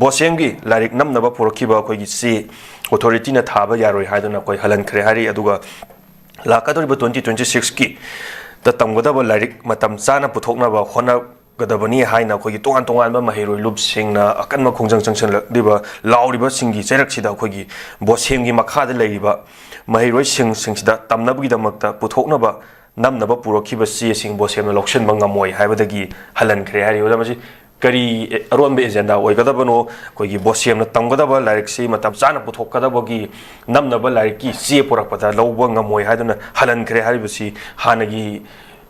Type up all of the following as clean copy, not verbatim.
ꯕꯣꯁꯦꯝꯒꯤ ꯂꯥꯏꯔꯤꯛ ꯅꯝꯅꯕ ꯄꯨꯔꯛꯈꯤꯕ ꯑꯩꯈꯣꯏꯒꯤ ꯆꯦ ꯑꯣꯊꯣꯔꯤꯇꯤꯅ ꯊꯥꯕ ꯌꯥꯔꯣꯏ ꯍꯥꯏꯗꯨꯅ ꯑꯩꯈꯣꯏ ꯍꯜꯍꯟꯈ꯭ꯔꯦ ꯍꯥꯏꯔꯤ ꯑꯗꯨꯒ ꯂꯥꯛꯀꯗꯧꯔꯤꯕ 2026ꯀꯤ ꯗ ꯇꯝꯒꯗꯕ ꯂꯥꯏꯔꯤꯛ ꯃꯇꯝ ꯆꯥꯅ ꯄꯨꯊꯣꯛꯅꯕ ꯍꯣꯠꯅꯒꯗꯕꯅꯤ ꯍꯥꯏꯅ ꯑꯩꯈꯣꯏꯒꯤ ꯇꯣꯉꯥꯟ ꯇꯣꯉꯥꯟꯕ ꯃꯍꯩꯔꯣꯏ ꯂꯨꯞꯁꯤꯡꯅ ꯑꯀꯟꯕ ꯈꯣꯡꯖꯪ ꯆꯪꯁꯤꯜꯂꯛꯂꯤꯕ ꯂꯥꯎꯔꯤꯕꯁꯤꯡꯒꯤ ꯆꯩꯔꯛꯁꯤꯗ ꯑꯩꯈꯣꯏꯒꯤ ꯕꯣꯁꯦꯝꯒꯤ ꯃꯈꯥꯗ ꯂꯩꯔꯤꯕ ꯃꯍꯩꯔꯣꯏꯁꯤꯡꯁꯤꯗ ꯇꯝꯅꯕꯒꯤꯗꯃꯛꯇ ꯄꯨꯊꯣꯛꯅꯕ ꯅꯝꯅꯕ ꯄꯨꯔꯛꯈꯤꯕ ꯆꯦꯁꯤꯡ ꯕꯣꯁꯦꯝꯅ ꯂꯧꯁꯤꯟꯕ ꯉꯝꯃꯣꯏ ꯍꯥꯏꯕꯗꯒꯤ ꯍꯜꯍꯟꯈ꯭ꯔꯦ ꯍꯥꯏꯔꯤ ꯃꯁꯤ ꯀꯔꯤ ꯑꯔꯣꯟꯕ ꯑꯦꯖꯦꯟꯗꯥ ꯑꯣꯏꯒꯗꯕꯅꯣ ꯑꯩꯈꯣꯏꯒꯤ ꯕꯣꯁꯦꯝꯅ ꯇꯝꯒꯗꯕ ꯂꯥꯏꯔꯤꯛꯁꯤ ꯃꯇꯝ ꯆꯥꯅ ꯄꯨꯊꯣꯛꯀꯗꯕꯒꯤ ꯅꯝꯅꯕ ꯂꯥꯏꯔꯤꯛꯀꯤ ꯆꯦ ꯄꯨꯔꯛꯄꯗ ꯂꯧꯕ ꯉꯝꯃꯣꯏ ꯍꯥꯏꯗꯨꯅ ꯍꯜꯍꯟꯈ꯭ꯔꯦ ꯍꯥꯏꯔꯤꯕꯁꯤ ꯍꯥꯟꯅꯒꯤ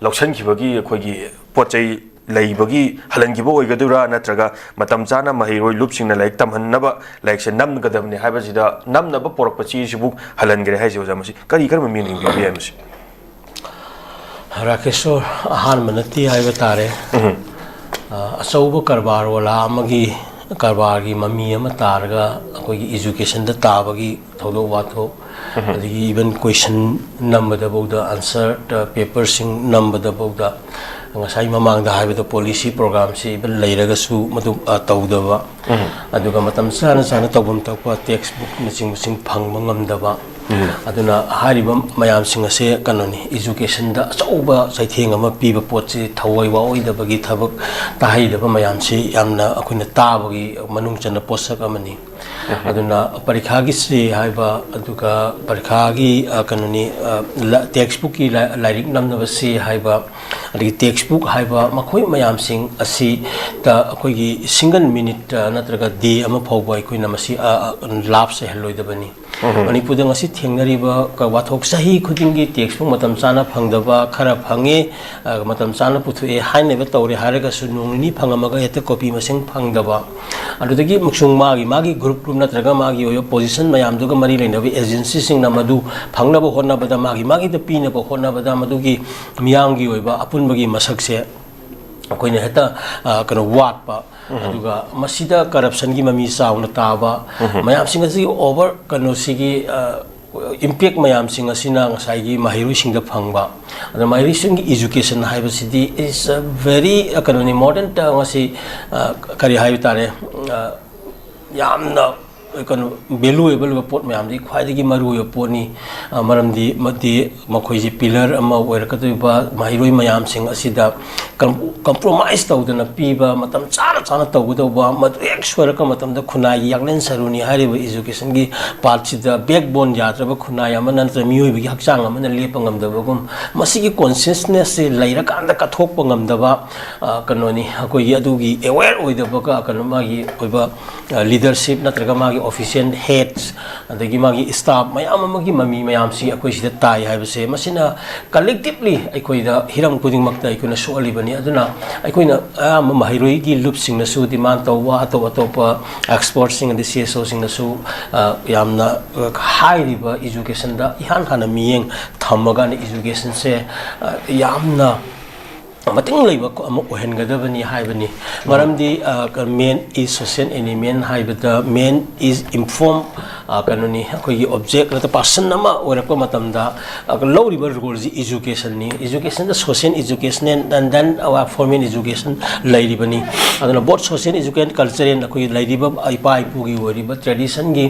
ꯂꯧꯁꯟꯈꯤꯕꯒꯤ ꯑꯩꯈꯣꯏꯒꯤ ꯄꯣꯠꯆꯩ ꯂꯩꯕꯒꯤ ꯍꯜꯍꯟꯈꯤꯕ ꯑꯣꯏꯒꯗꯣꯏꯔꯥ ꯅꯠꯇ꯭ꯔꯒ ꯃꯇꯝ ꯆꯥꯅ ꯃꯍꯩꯔꯣꯏ ꯂꯨꯞꯁꯤꯡꯅ ꯂꯥꯏꯔꯤꯛ ꯇꯝꯍꯟꯅꯕ ꯂꯥꯏꯔꯤꯛꯁꯦ ꯅꯝꯒꯗꯕꯅꯤ ꯍꯥꯏꯕꯁꯤꯗ ꯅꯝꯅꯕ ꯄꯨꯔꯛꯄ ꯆꯦꯁꯤꯕꯨ ꯍꯜꯍꯟꯈ꯭ꯔꯦ ꯍꯥꯏꯁꯤ ꯑꯣꯖꯥ ꯃꯁꯤ ꯀꯔꯝꯕ ꯃꯤꯅꯤꯡ ꯄꯤꯕ ꯌꯥꯏ ꯃꯁꯤ ꯔꯥꯀꯦꯁꯣꯔ ꯑꯍꯥꯟꯕ ꯅꯠꯇꯦ ꯍꯥꯏꯕ ꯇꯥꯔꯦ ꯑꯆꯧꯕ ꯀꯔꯕꯥꯔ ꯋꯥꯂꯥ ꯑꯃꯒꯤ ꯀꯔꯕꯥꯔꯒꯤ ꯃꯃꯤ ꯑꯃ ꯇꯥꯔꯒ ꯑꯩꯈꯣꯏꯒꯤ ꯏꯖꯨꯀꯦꯁꯟꯗ ꯇꯥꯕꯒꯤ ꯊꯧꯗꯣꯛ ꯋꯥꯊꯣꯛ ꯑꯗꯒꯤ ꯏꯚꯟ ꯀꯣꯏꯁꯟ ꯅꯝꯕꯗꯐꯥꯎꯗ ꯑꯟꯁꯔ ꯄꯦꯄꯔꯁꯤꯡ ꯅꯝꯕꯗꯐꯥꯎꯗ ꯉꯁꯥꯏ ꯃꯃꯥꯡꯗ ꯍꯥꯏꯕꯗ ꯄꯣꯂꯤꯁꯤ ꯄ꯭ꯔꯣꯒ꯭ꯔꯥꯝꯁꯤ ꯏꯚꯟ ꯂꯩꯔꯒꯁꯨ ꯃꯗꯨ ꯇꯧꯗꯕ ꯑꯗꯨꯒ ꯃꯇꯝ ꯆꯥꯅ ꯇꯧꯐꯝ ꯊꯣꯛꯄ ꯇꯦꯛꯁ ꯕꯨꯛꯅꯆꯤꯡꯕꯁꯤꯡ ꯐꯪꯕ ꯉꯝꯗꯕ aduna hariba mayam singase kanoni education da achauba saitheng ama piba potchi thawai wa oidabagi thabak tahaidaba mayam si yamna akhuna tabagi manung chana posak amani aduna parikha gi si haiba aduga parikha gi kanoni textbook ki lyric namna si haiba adi textbook haiba makhoi mayam sing asi ta akhoi gi single minute natraga day ama phawba akhoi masi lab se heloidabani manipur da ngasi thengnariba ka wathok sahi khudingi textbook matam chana phangdaba khara phange matam chana puthu haineba tawre haraga su nongni phangamaga heta copy masing phangdaba adudagi muksung magi group natraga magi oyo position mayam duga mari leinabi agency sing na madu phangnaba honnabada magi da pinaba honnabada madugi miyangi oiba apunbagi masakse akoina heta kana watpa aduga masida corruption gi mami sauna taba mayam sing asi over kano sigi impact mayam sing asina ngasai gi mahiru sing da phangba adu mahiru sing education haiba sidi is a very kanoni modern ta ngasi kari hayu tare yamna kan valuable pot mayam di khwai gi maru yo poni maram di mati makhoi ji pillar ama oirakatu ba mahiroi mayam sing asida compromise tawdana piba matam chana tawgudoba madu extra ka matam da khunai yaklen saruni hariba education gi part sida backbone yatraba khunai ama nan mioi bi hakchang ama na lepa ngamdaba gum masigi consciousness se laira kanda ka thokpa ngamdaba kanoni akoi adugi aware oidaba ka kanoma gi oiba leadership natraga magi official heads adagi magi staff mayam amagi mami mayam si akoi sida tai haibase masina collectively akoi da hiram kuding makta akoi na solibani aduna akoi na mahiroi gi loop sing na su demand tawwa atopa export sing and CSO sing na su yamna high riba education da ihan hana miyeng thamaga ni education se yamna mating leiba ama ohengadabani haibani maramdi main is social element haibada main is inform kanoni akoi object la person nama orakpa matamda loriba role ji education da social education and then our formal education lairibani aduna both social education culture and akoi lairiba ipa ipu gi oriba tradition gi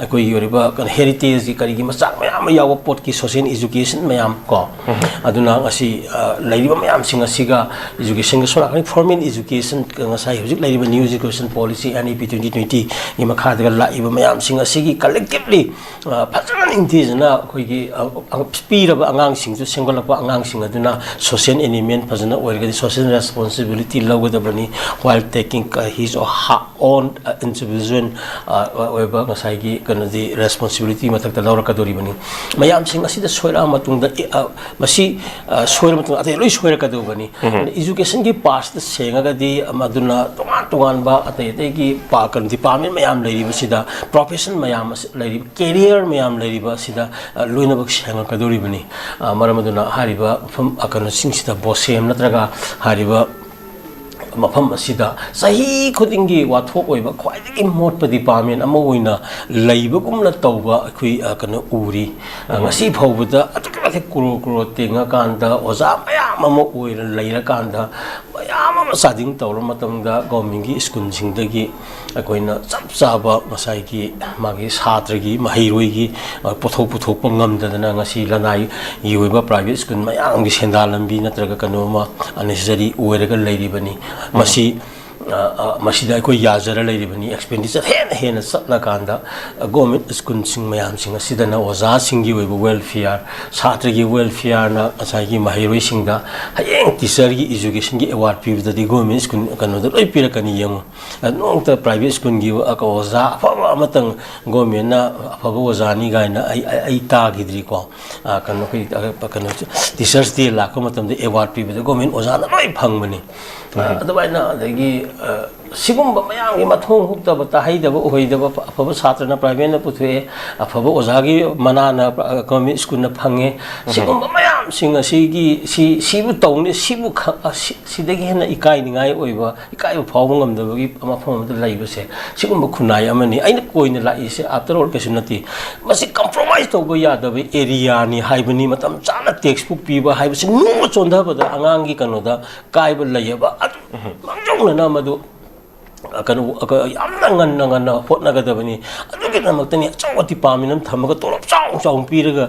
akoi oriba heritage gi kari gi masak mayam yawa pot ki social education mayam ko aduna ngasi lairiba mayam sing siga education ga sora formal education ngasai hujik laiba new education policy NEP 2020 gi makhadaga laiba mayam sing asigi collectively phajana inthijana khoi gi spiraba angang sing ju sengolakpa angang sing aduna social element phajana oirgadi social responsibility logadabani while taking his or her own individual oiba ngasai gi kanadi responsibility matakta laurakadoribani mayam sing asida soira matungda masi soira matung ate loi soira kadobani education ki past senga di amaduna tongan ba atai gi pa kan department mayam leiri sida profession mayam leiri career mayam leiri ba sida loina bak senga kadori bani maramaduna hariba fam akan sing sida bosem natraga hariba mafam asida sahi khudingi wathok oiba khwaidagi motpa department ama oina leiba gumna tawba akhui kana uri ngasi phawbada atakake kuro tenga kanda oza mayam ama oira leira kanda mayam ꯆꯥꯗꯤꯡ ꯇꯧꯔ ꯃꯇꯝꯗ ꯒꯣꯔꯃꯦꯟꯒꯤ ꯁ꯭ꯀꯨꯜꯁꯤꯡꯗꯒꯤ ꯑꯩꯈꯣꯏꯅ ꯆꯞ ꯆꯥꯕ ꯉꯁꯥꯏꯒꯤ ꯃꯥꯒꯤ ꯁꯥꯇ꯭ꯔꯒꯤ ꯃꯍꯩꯔꯣꯏꯒꯤ ꯄꯨꯊꯣꯛꯄ ꯉꯝꯗꯗꯅ ꯉꯁꯤ ꯂꯅꯥꯏꯒꯤ ꯑꯣꯏꯕ ꯄ꯭ꯔꯥꯏꯚꯦꯠ ꯁ꯭ꯀꯨꯜ ꯃꯌꯥꯝꯒꯤ ꯁꯦꯟꯗꯥꯟ ꯂꯝꯕꯤ ꯅꯠꯇ꯭ꯔꯒ ꯀꯩꯅꯣꯝꯃ ꯑꯟꯅꯦꯁꯦꯁꯔꯤ ꯑꯣꯏꯔꯒ ꯂꯩꯔꯤꯕꯅꯤ ꯃꯁꯤ ꯃꯁꯤꯗ ꯑꯩꯈꯣꯏ ꯌꯥꯖꯔ ꯂꯩꯔꯤꯕꯅꯤ ꯑꯦꯛꯁꯄꯦꯟꯗꯤꯆꯔ ꯍꯦꯟꯅ ꯆꯠꯂꯀꯥꯟꯗ ꯒꯣꯔꯃꯦꯟ ꯁ꯭ꯀꯨꯜꯁꯤꯡ ꯃꯌꯥꯝꯁꯤꯡ ꯑꯁꯤꯗꯅ ꯑꯣꯖꯥꯁꯤꯡꯒꯤ ꯑꯣꯏꯕ ꯋꯦꯜꯐꯤꯌꯔ ꯁꯥꯇ꯭ꯔꯒꯤ ꯋꯦꯜꯐꯤꯌꯔꯅ ꯉꯁꯥꯏꯒꯤ ꯃꯍꯩꯔꯣꯏꯁꯤꯡꯗ ꯍꯌꯦꯡ ꯇꯤꯆꯔꯒꯤ ꯏꯖꯨꯀꯦꯁꯟꯒꯤ ꯑꯦꯋꯥꯔꯗ ꯄꯤꯕꯗꯗꯤ ꯒꯣꯔꯃꯦꯟ ꯁ꯭ꯀꯨꯜ ꯀꯩꯅꯣꯗ ꯂꯣꯏ ꯄꯤꯔꯛꯀꯅꯤ ꯌꯦꯡꯉꯨ ꯅꯣꯡꯃꯇ ꯄ꯭ꯔꯥꯏꯚꯦꯠ ꯁ꯭ꯀꯨꯜꯒꯤ ꯑꯣꯖꯥ ꯑꯐꯕ ꯑꯃꯇꯪ ꯒꯣꯔꯃꯦꯟꯅ ꯑꯐꯕ ꯑꯣꯖꯥꯅꯤ ꯀꯥꯏꯅ ꯑꯩ ꯇꯥꯈꯤꯗ꯭ꯔꯤꯀꯣ ꯀꯩꯅꯣ ꯇꯤꯆꯔꯁ ꯗꯦ ꯂꯥꯛꯄ ꯃꯇꯝꯗ ꯑꯦꯋꯥꯔꯗ ꯄꯤꯕꯗ ꯒꯣꯔꯃꯦꯟ ꯑꯣꯖꯥꯅ ꯂꯣꯏ ꯐꯪꯕꯅꯤ ꯑꯗꯨꯃꯥꯏꯅ ꯑꯗꯒꯤ सिगुम्बा मयाम मथों हुक्तब ताहैदब उहैदब अफब छात्रना प्राइवेट न पुथुए अफब ओजागी मनाना गवर्नमेंट स्कूल न फंगे सिगुम्बा मयाम सिंग असिगी सिबु तौने सिबु सिदगी हेन इकाई निगाई ओइबा इकाई फाव ngamdabagi amafam amda laibase sigumba khunai amani aina koina laise after all kesu nati masi compromise tawba yadaba area ni haibani matam chana textbook piba haibase no chonda bada angangi kanoda kaiba layaba mangjong na madu kanu yamna nganna hotnagadabani adugi namaktani achawati paminam thamaga tolop chaw piraga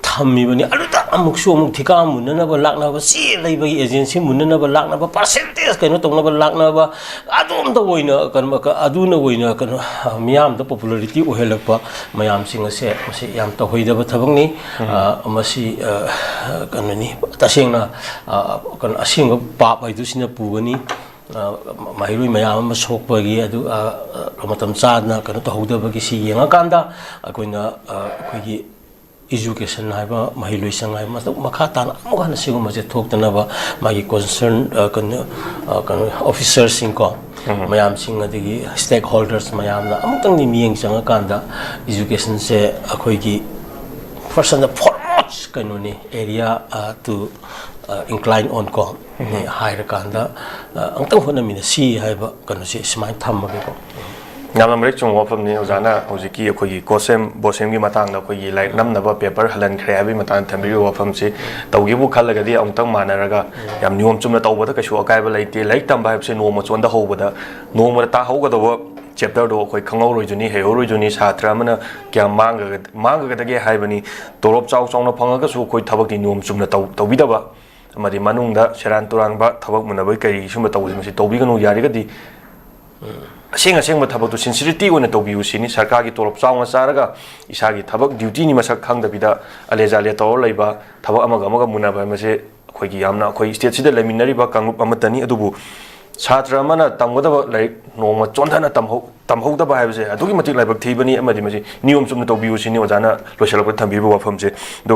thammibani aluda amuksu amuk thika munna laknaba si leibagi agency munna laknaba percentage kaino tongnaba laknaba adum da oina kanma aduna oina kanu miyam da popularity ohelakpa mayam singa se masi yam tohoidaba thabangni masi kanani tasengna kan asinga pap haidu sina pugani mahirui mayam ama sokpagi adu matam chadna kanu tohodabagi si yengakanda akoina akoigi education haiba mahiloi sangai masak makha tan amugana siguma je thoktanaba magi concern kan officers singko mayam sing adigi stakeholders mayam na amutang ni miyeng sangakanda education se akoigi person the foremost kanuni area to incline on ko ne haira kanda angtang hona mina si haiba kanu se smai thamage ko namamrek chung wafam ni ozana hojiki akhoi kosem bosem gi matang na akhoi like namnaba paper halan khre abi matang thambi wafam se tawgibu khalaga di amtang manaraga yam niom chumna tawbada kasu akai ba laite like tamba se no mo chonda hobada no mo ta hogada chapter do akhoi khangau roi juni he roi juni satra mana kya manga ga ge haibani torop chaw chaw na phangaga su khoi thabak ni niom chumna tawbidaba amadi manungda seran turangba thabak munabai kai sumba tawbi masi tawbiganu yarigadi aseng thabak to sincerity one tawbiu sini sarkar gi torop chawnga charaga isagi thabak duty ni masak khangdabida aleja le tor leiba thabak amaga munaba mase khoi gi yamna khoi state sida leminari ba kangup amatani adubu छात्र मन तमगदब like नोम चोंधना तमहौदब हाइबसे अदुगी मति लाइबक थीबनी अमदि मसि नियम चुम तौबिउ सिनि ओजाना लोसलप थंबिबो वफम से।